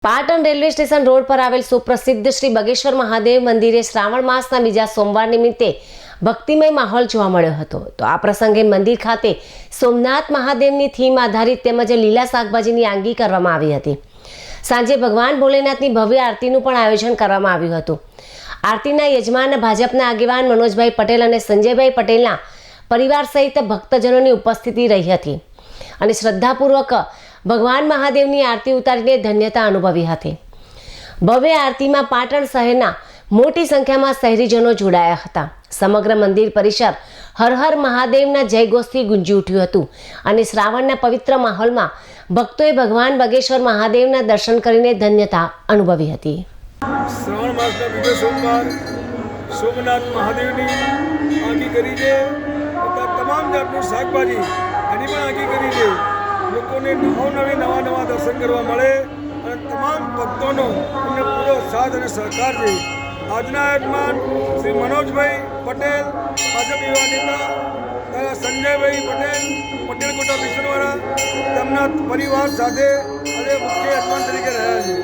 Patan railway station road પર આવેલ સુપ્રસિદ્ધ શ્રી બગેશ્વર મહાદેવ મંદિરે શ્રાવણ માસના બીજા સોમવાર નિમિત્તે ભક્તિમય માહોલ જોવા મળ્યો હતો। તો આ પ્રસંગે મંદિર ખાતે સોમનાથ મહાદેવની થીમ આધારિત તેમજ લીલા શાકભાજીની આંગી કરવામાં આવી હતી। સાંજે ભગવાન ભોલેનાથની ભવ્ય આરતીનું પણ આયોજન કરવામાં આવ્યું હતું। આરતીના યજમાન ભાજપના આગેવાન મનોજભાઈ પટેલ અને સંજયભાઈ પટેલના પરિવાર સહિત ભક્તજનોની ઉપસ્થિતિ રહી હતી અને શ્રદ્ધાપૂર્વક ભગવાન મહાદેવની આરતી ઉતારીને ધન્યતા અનુભવી હતી। ભવ્ય આરતીમાં પાટણ શહેરના મોટી સંખ્યામાં શહેરીજનો જોડાયા હતા। સમગ્ર મંદિર પરિસર હર હર મહાદેવના જયઘોષથી ગુંજી ઉઠ્યું હતું અને શ્રાવણના પવિત્ર માહોલમાં ભક્તોએ ભગવાન બગેશ્વર મહાદેવના દર્શન કરીને ધન્યતા અનુભવી હતી। શ્રાવણ માસના બીજો સોમવાર સોમનાથ મહાદેવની આંગી કરી છે, તમામ જાતનું શાકભાજી એની પણ આંગી કરી છે। લોકોને નવા દર્શન કરવા મળે અને તમામ ભક્તોનો અમને પૂરો સાથ અને સહકાર છે। આજના યજમાન શ્રી મનોજભાઈ પટેલ, ભાજપ યુવા નેતા સંજયભાઈ પટેલ, પટેલ કોટા મિશનવાળા તેમના પરિવાર સાથે આજે મુખ્ય યજમાન તરીકે રહ્યા છે।